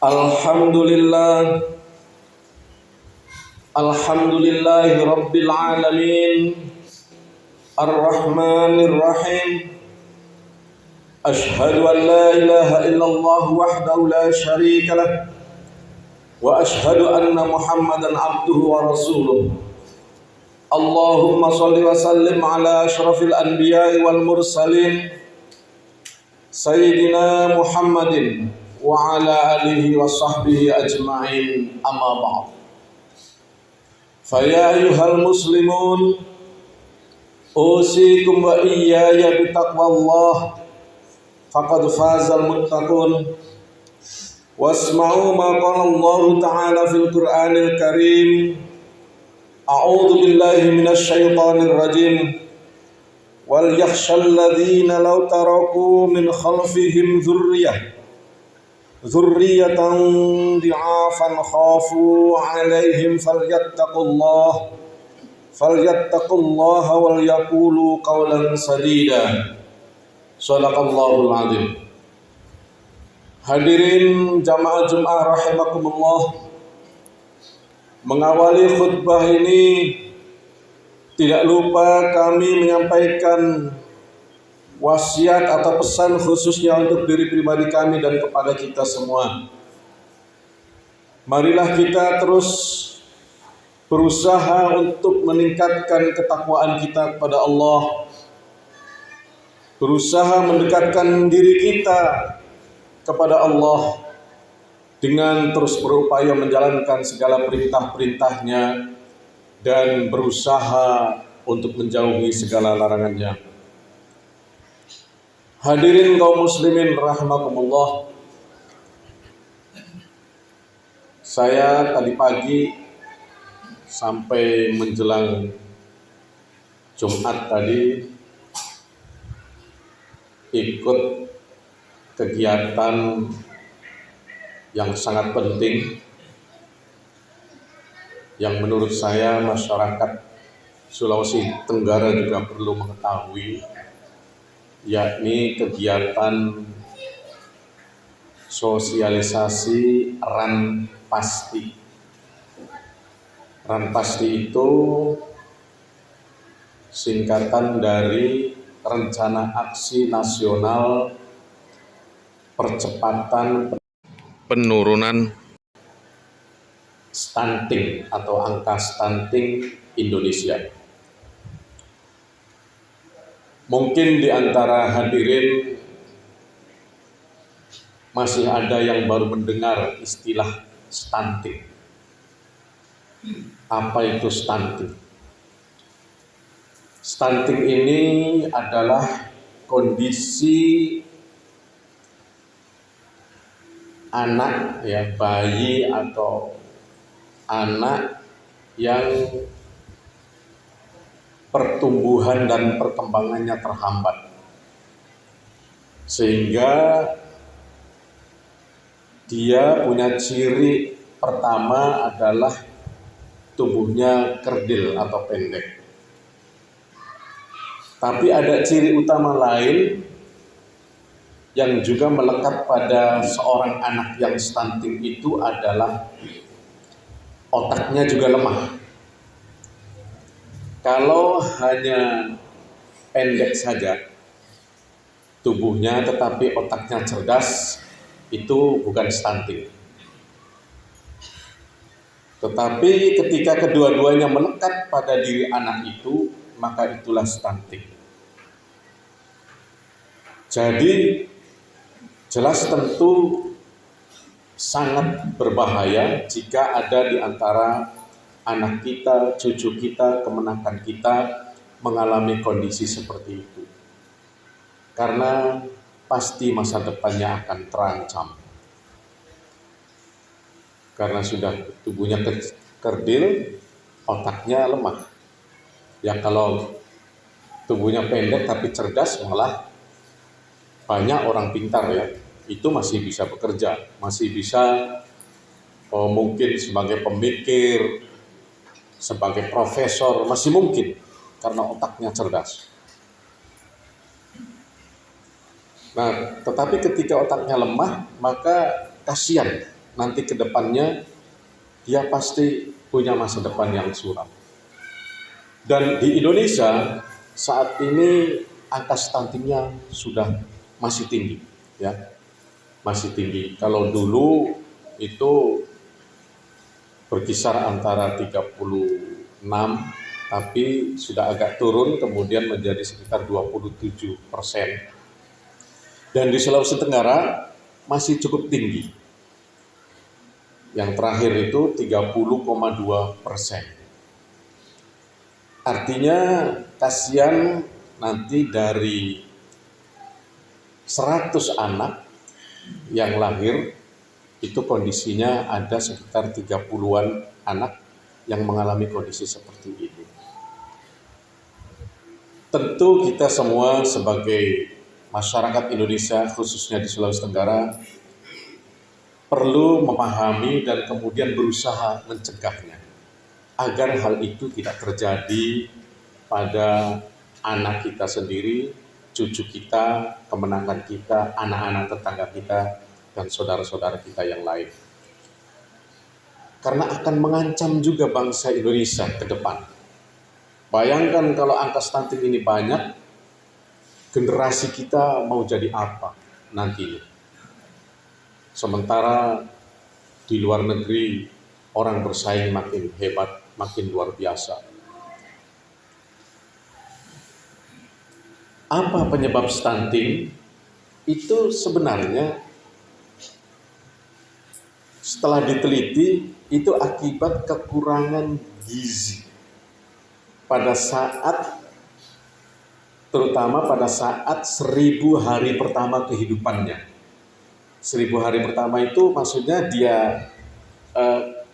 Alhamdulillah, alhamdulillahi rabbil alamin, ar-rahmanir rahim. Ashhadu an la ilaha illallah wahdahu la syarika lah, wa ashhadu anna Muhammadan abduhu wa rasuluh. Allahumma salli wa sallim ala asyrafil anbiya'i wal mursalin Sayyidina Muhammadin wa ala alihi wa sahbihi ajma'in, amma ba'd. Faya ayyuhal muslimun, usikum wa iyaya bitaqwallah, faqad fazal muttaqun. Wasma'u ma qala Allah ta'ala fil Qur'anil Karim. A'udzu billahi minasy syaithanir rajim. Wal yakhshal ladzina law taraku min khalfihim dzurriyyatan di'afan khafu 'alaihim falyattaqullaha wal yaqulu qawlan sadida. Shadaqallahul adzim. Hadirin jamaah Jumat rahimakumullah, mengawali khutbah ini tidak lupa kami menyampaikan wasiat atau pesan khususnya untuk diri pribadi kami dan kepada kita semua. Marilah kita terus berusaha untuk meningkatkan ketakwaan kita kepada Allah, berusaha mendekatkan diri kita kepada Allah dengan terus berupaya menjalankan segala perintah-perintahnya dan berusaha untuk menjauhi segala larangannya. Hadirin kaum muslimin rahimakumullah, saya tadi pagi sampai menjelang Jumat tadi ikut kegiatan yang sangat penting yang menurut saya masyarakat Sulawesi Tenggara juga perlu mengetahui, yakni kegiatan sosialisasi RAN Pasti. RAN Pasti itu singkatan dari Rencana Aksi Nasional Percepatan Penurunan Stunting atau angka stunting Indonesia. Mungkin di antara hadirin masih ada yang baru mendengar istilah stunting. Apa itu stunting? Stunting ini adalah kondisi anak, bayi atau anak yang pertumbuhan dan perkembangannya terhambat, sehingga dia punya ciri pertama adalah tubuhnya kerdil atau pendek. Tapi ada ciri utama lain yang juga melekat pada seorang anak yang stunting itu adalah otaknya juga lemah. Kalau hanya pendek saja tubuhnya tetapi otaknya cerdas, itu bukan stunting. Tetapi ketika kedua-duanya melekat pada diri anak itu, maka itulah stunting. Jadi jelas tentu sangat berbahaya jika ada di antara anak kita, cucu kita, kemenakan kita mengalami kondisi seperti itu. Karena pasti masa depannya akan terancam. Karena sudah tubuhnya kerdil, otaknya lemah. Ya kalau tubuhnya pendek tapi cerdas, malah banyak orang pintar itu masih bisa bekerja, masih bisa mungkin sebagai pemikir, sebagai profesor, masih mungkin karena otaknya cerdas. Nah, tetapi ketika otaknya lemah, maka kasihan nanti ke depannya dia pasti punya masa depan yang suram. Dan di Indonesia saat ini angka stuntingnya sudah masih tinggi, ya, masih tinggi. Kalau dulu itu berkisar antara 36, tapi sudah agak turun kemudian menjadi sekitar 27%. Dan di Sulawesi Tenggara masih cukup tinggi. Yang terakhir itu 30,2%. Artinya kasihan nanti dari 100 anak yang lahir itu kondisinya ada sekitar 30-an anak yang mengalami kondisi seperti ini. Tentu kita semua sebagai masyarakat Indonesia khususnya di Sulawesi Tenggara perlu memahami dan kemudian berusaha mencegahnya agar hal itu tidak terjadi pada anak kita sendiri, cucu kita, kemenangan kita, anak-anak tetangga kita, dan saudara-saudara kita yang lain. Karena akan mengancam juga bangsa Indonesia ke depan. Bayangkan kalau angka stunting ini banyak, generasi kita mau jadi apa nantinya. Sementara di luar negeri orang bersaing makin hebat, makin luar biasa. Apa penyebab stunting? Itu sebenarnya setelah diteliti itu akibat kekurangan gizi pada saat, terutama pada saat 1000 hari pertama kehidupannya. 1000 hari pertama itu maksudnya dia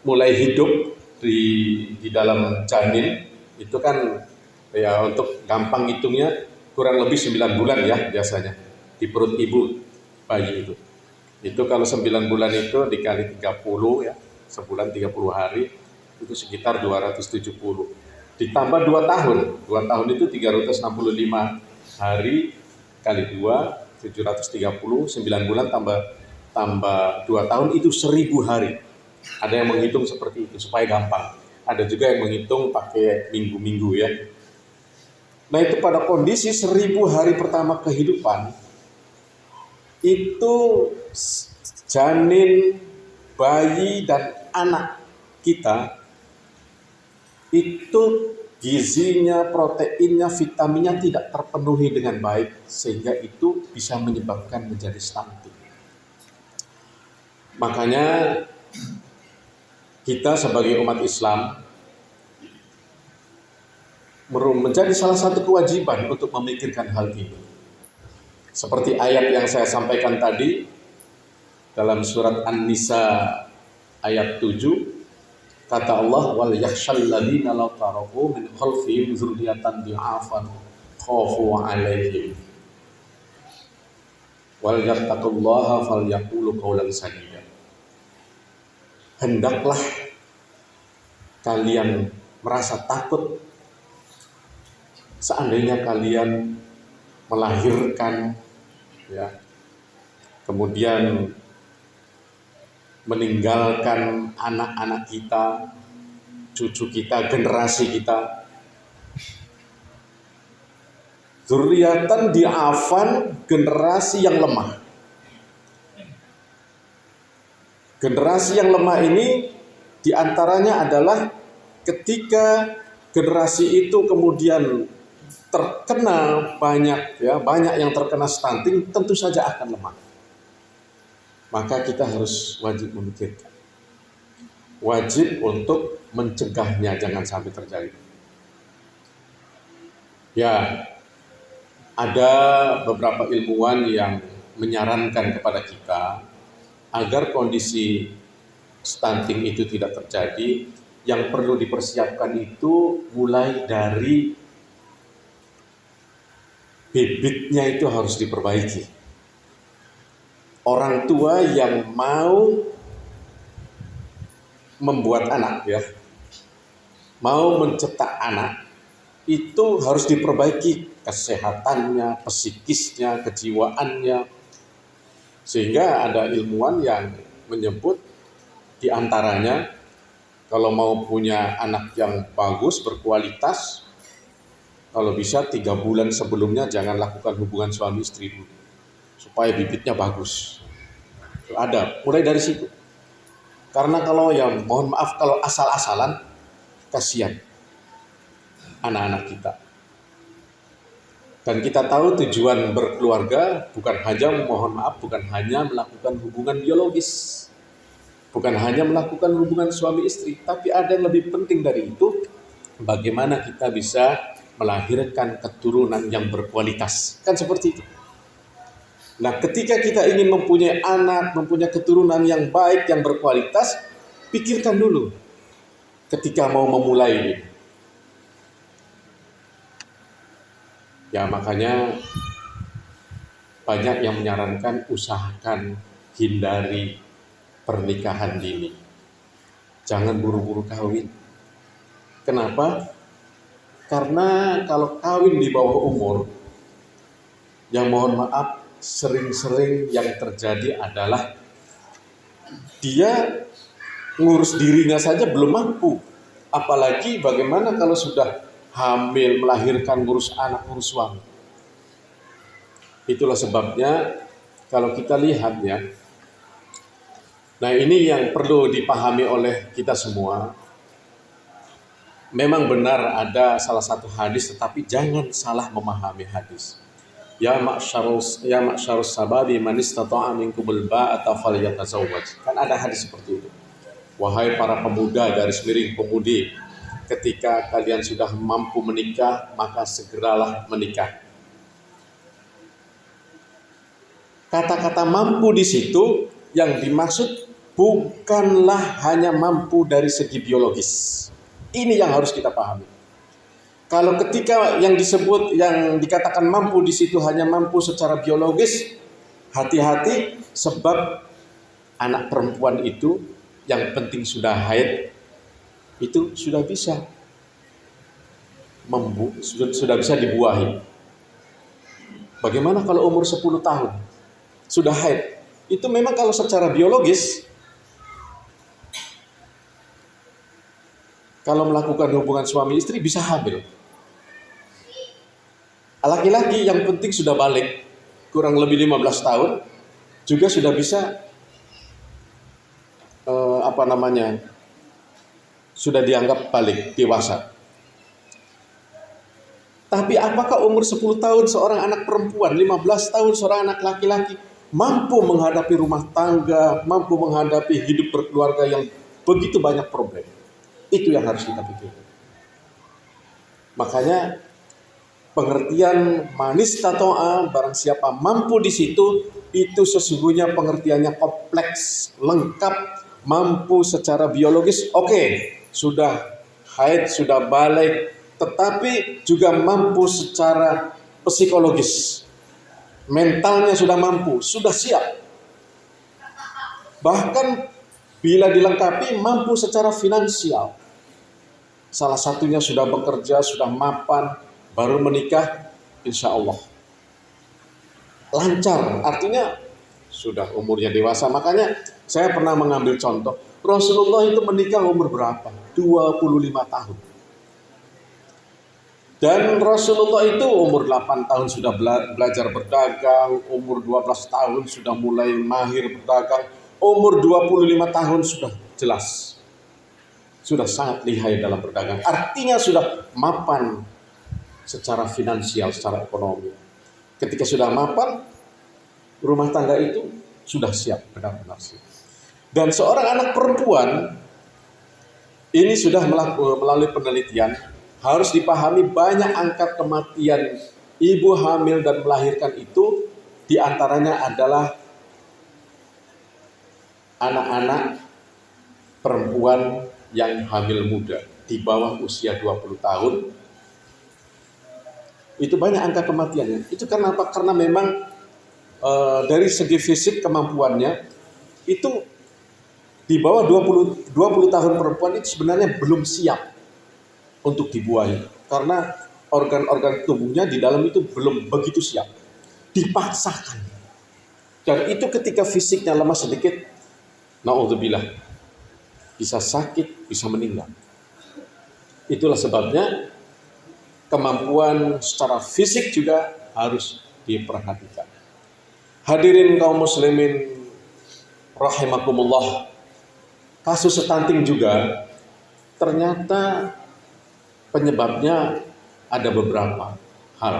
mulai hidup di dalam janin itu kan ya, untuk gampang hitungnya kurang lebih 9 bulan ya biasanya di perut ibu bayi itu. Itu kalau 9 bulan itu dikali 30 ya, sebulan 30 hari itu sekitar 270. Ditambah 2 tahun. 2 tahun itu 365 hari kali 2 730, 9 bulan tambah 2 tahun itu 1000 hari. Ada yang menghitung seperti itu supaya gampang. Ada juga yang menghitung pakai minggu-minggu ya. Nah itu pada kondisi 1000 hari pertama kehidupan itu janin, bayi dan anak kita itu gizinya, proteinnya, vitaminnya tidak terpenuhi dengan baik sehingga itu bisa menyebabkan menjadi stunting. Makanya kita sebagai umat Islam menjadi salah satu kewajiban untuk memikirkan hal ini. Seperti ayat yang saya sampaikan tadi dalam surat An-Nisa ayat 7, kata Allah, wal yakhshal ladzina law taraku min khalfihim dzurriyyatan dhi'afan khafu 'alaihim wal yattaqullaha falyaqulu qawlan sadida. Hendaklah kalian merasa takut seandainya kalian melahirkan ya, kemudian meninggalkan anak-anak kita, cucu kita, generasi kita. Dzurriatan di'afan, generasi yang lemah. Generasi yang lemah ini diantaranya adalah ketika generasi itu kemudian terkena banyak yang terkena stunting, tentu saja akan lemah. Maka kita harus wajib memikirkan, wajib untuk mencegahnya jangan sampai terjadi. Ya, ada beberapa ilmuwan yang menyarankan kepada kita agar kondisi stunting itu tidak terjadi. Yang perlu dipersiapkan itu mulai dari bibitnya itu harus diperbaiki. Orang tua yang mau membuat anak ya, mau mencetak anak, itu harus diperbaiki kesehatannya, psikisnya, kejiwaannya. Sehingga ada ilmuwan yang menyebut Di antaranya, kalau mau punya anak yang bagus, berkualitas, kalau bisa 3 bulan sebelumnya jangan lakukan hubungan suami istri dulu, supaya bibitnya bagus. Ada, mulai dari situ. Karena kalau yang mohon maaf kalau asal-asalan, kasihan anak-anak kita. Dan kita tahu tujuan berkeluarga bukan hanya melakukan hubungan biologis, bukan hanya melakukan hubungan suami istri, tapi ada yang lebih penting dari itu, bagaimana kita bisa melahirkan keturunan yang berkualitas. Kan seperti itu. Nah, ketika kita ingin mempunyai anak, mempunyai keturunan yang baik, yang berkualitas, pikirkan dulu ketika mau memulai ini. Ya, makanya banyak yang menyarankan usahakan hindari pernikahan dini. Jangan buru-buru kawin. Kenapa? Karena kalau kawin di bawah umur, yang mohon maaf, sering-sering yang terjadi adalah dia ngurus dirinya saja belum mampu. Apalagi bagaimana kalau sudah hamil, melahirkan, ngurus anak, ngurus suami. Itulah sebabnya kalau kita lihat ya, nah ini yang perlu dipahami oleh kita semua. Memang benar ada salah satu hadis, tetapi jangan salah memahami hadis. Ya ma'syarus sababi man istata'a minkumul ba'ata falyatazawwaj. Kan ada hadis seperti itu. Wahai para pemuda garis miring pemudi, ketika kalian sudah mampu menikah, maka segeralah menikah. Kata-kata mampu di situ yang dimaksud bukanlah hanya mampu dari segi biologis. Ini yang harus kita pahami. Kalau ketika yang disebut, yang dikatakan mampu di situ hanya mampu secara biologis, hati-hati, sebab anak perempuan itu yang penting sudah haid, itu sudah bisa sudah bisa dibuahi. Bagaimana kalau umur 10 tahun sudah haid? Itu memang kalau secara biologis, kalau melakukan hubungan suami istri bisa hamil. Laki-laki yang penting sudah balik, kurang lebih 15 tahun, juga sudah bisa sudah dianggap balik, dewasa. Tapi apakah umur 10 tahun seorang anak perempuan, 15 tahun seorang anak laki-laki mampu menghadapi rumah tangga, mampu menghadapi hidup berkeluarga yang begitu banyak problem? Itu yang harus kita pikirkan. Makanya pengertian manis tatoa, barang siapa mampu di situ, itu sesungguhnya pengertiannya kompleks, lengkap, mampu secara biologis, oke, sudah haid, sudah balik, tetapi juga mampu secara psikologis, mentalnya sudah mampu, sudah siap. Bahkan bila dilengkapi mampu secara finansial, salah satunya sudah bekerja, sudah mapan, baru menikah, insya Allah lancar, artinya sudah umurnya dewasa. Makanya saya pernah mengambil contoh, Rasulullah itu menikah umur berapa? 25 tahun. Dan Rasulullah itu umur 8 tahun sudah belajar berdagang, umur 12 tahun sudah mulai mahir berdagang, umur 25 tahun sudah jelas, sudah sangat lihai dalam berdagang. Artinya sudah mapan secara finansial, secara ekonomi. Ketika sudah mapan, rumah tangga itu sudah siap, benar-benar siap. Dan seorang anak perempuan ini sudah melalui penelitian, harus dipahami banyak angka kematian ibu hamil dan melahirkan itu diantaranya adalah anak-anak perempuan yang hamil muda di bawah usia 20 tahun. Itu banyak angka kematiannya. Itu karena apa? Karena memang dari segi fisik kemampuannya itu di bawah 20 tahun perempuan itu sebenarnya belum siap untuk dibuahi. Karena organ-organ tubuhnya di dalam itu belum begitu siap. Dipaksakan. Dan itu ketika fisiknya lemah sedikit, naudzubillah, bisa sakit, bisa meninggal. Itulah sebabnya kemampuan secara fisik juga harus diperhatikan. Hadirin kaum muslimin rahimakumullah, kasus stunting juga ternyata penyebabnya ada beberapa hal.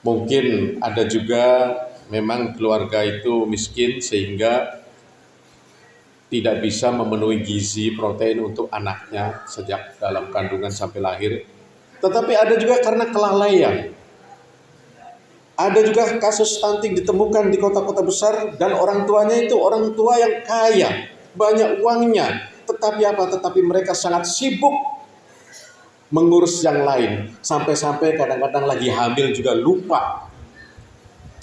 Mungkin ada juga memang keluarga itu miskin sehingga tidak bisa memenuhi gizi protein untuk anaknya sejak dalam kandungan sampai lahir. Tetapi ada juga karena kelalaian. Ada juga kasus stunting ditemukan di kota-kota besar dan orang tuanya itu orang tua yang kaya, banyak uangnya. Tetapi apa? Tetapi mereka sangat sibuk mengurus yang lain. Sampai-sampai kadang-kadang lagi hamil juga lupa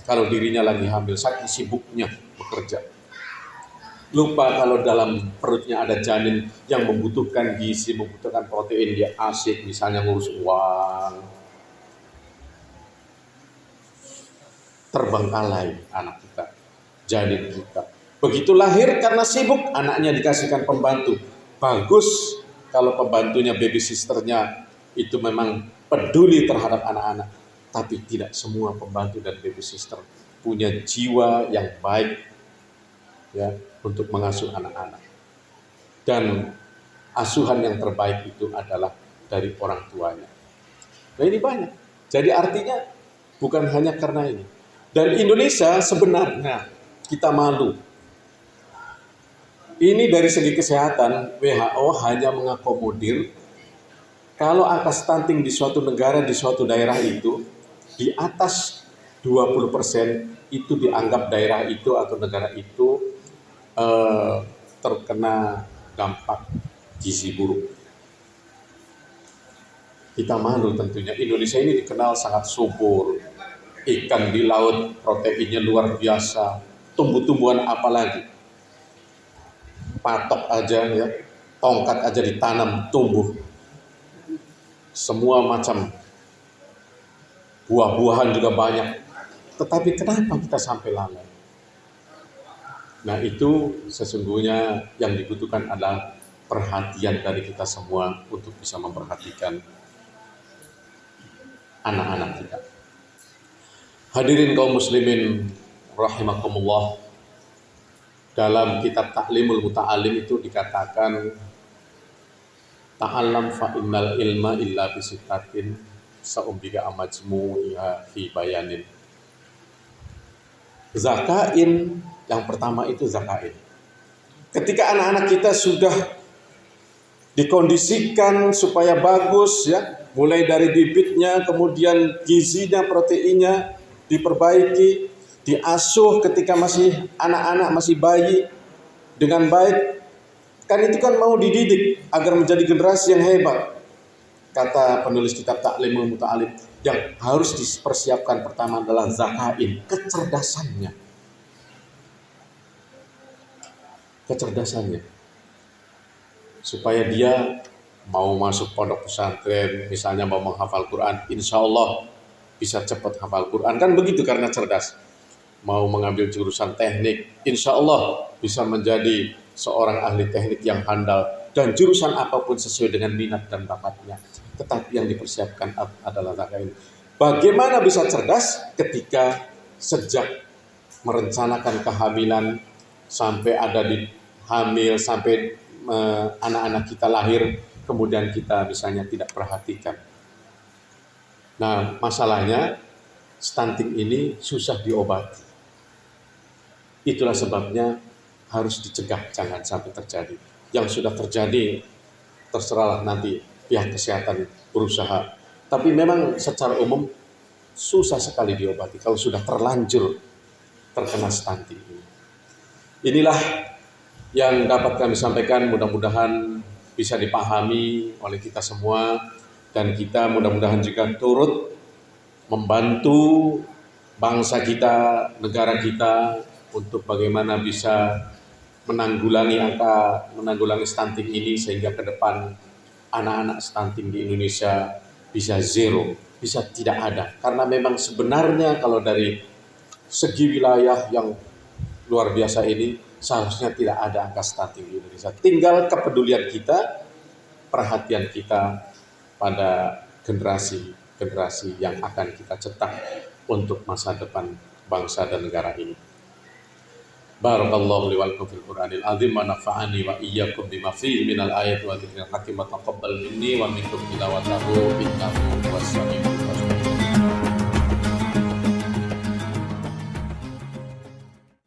kalau dirinya lagi hamil, saking sibuknya bekerja. Lupa kalau dalam perutnya ada janin yang membutuhkan gizi, membutuhkan protein, dia asik misalnya ngurus uang. Terbengkalai anak kita, janin kita. Begitu lahir karena sibuk, anaknya dikasihkan pembantu. Bagus kalau pembantunya, baby sisternya itu memang peduli terhadap anak-anak. Tapi tidak semua pembantu dan baby sister punya jiwa yang baik ya untuk mengasuh anak-anak. Dan asuhan yang terbaik itu adalah dari orang tuanya. Nah ini banyak. Jadi artinya bukan hanya karena ini. Dan Indonesia sebenarnya kita malu. Ini dari segi kesehatan, WHO hanya mengakomodir kalau angka stunting di suatu negara, di suatu daerah itu di atas 20% itu dianggap daerah itu atau negara itu terkena dampak gizi buruk. Kita malu tentunya. Indonesia ini dikenal sangat subur. Ikan di laut proteinnya luar biasa. Tumbuh-tumbuhan apalagi. Patok aja ya, tongkat aja ditanam tumbuh. Semua macam buah-buahan juga banyak. Tetapi kenapa kita sampai lalai? Nah itu sesungguhnya yang dibutuhkan adalah perhatian dari kita semua untuk bisa memperhatikan anak-anak kita. Hadirin kaum muslimin rahimakumullah, dalam kitab Ta'limul Muta'alim itu dikatakan ta'allam fa innal ilma illa bisittatin sa'umbika amajmu'iha fi bayanin. Zakain, yang pertama itu zakain. Ketika anak-anak kita sudah dikondisikan supaya bagus ya, mulai dari bibitnya, kemudian gizinya, proteinnya diperbaiki, diasuh ketika masih anak-anak, masih bayi dengan baik, kan itu kan mau dididik agar menjadi generasi yang hebat. Kata penulis kitab Ta'limul Muta'alim, yang harus dipersiapkan pertama adalah zakain, kecerdasannya, supaya dia mau masuk pondok pesantren, misalnya mau menghafal Quran, insya Allah bisa cepat hafal Quran, kan begitu karena cerdas. Mau mengambil jurusan teknik, insya Allah bisa menjadi seorang ahli teknik yang handal, dan jurusan apapun sesuai dengan minat dan bakatnya. Tetapi yang dipersiapkan adalah zakain. Bagaimana bisa cerdas ketika sejak merencanakan kehamilan sampai ada di hamil, sampai anak-anak kita lahir, kemudian kita misalnya tidak perhatikan. Nah, masalahnya stunting ini susah diobati. Itulah sebabnya harus dicegah, jangan sampai terjadi. Yang sudah terjadi, terserahlah nanti pihak kesehatan berusaha. Tapi memang secara umum susah sekali diobati kalau sudah terlanjur terkena stunting ini. Inilah yang dapat kami sampaikan, mudah-mudahan bisa dipahami oleh kita semua. Dan kita mudah-mudahan juga turut membantu bangsa kita, negara kita untuk bagaimana bisa menanggulangi stunting ini sehingga ke depan anak-anak stunting di Indonesia bisa zero, bisa tidak ada. Karena memang sebenarnya kalau dari segi wilayah yang luar biasa ini seharusnya tidak ada angka stunting di Indonesia. Tinggal kepedulian kita, perhatian kita pada generasi yang akan kita cetak untuk masa depan bangsa dan negara ini. Barakallahu li wa lakum fil Qur'anil azim wa nafa'ani wa iyyakum bima fihi minal ayati wa dzikril hakim wa taqabbal minni wa minkum tilawatahu innahu huwas samiul basir.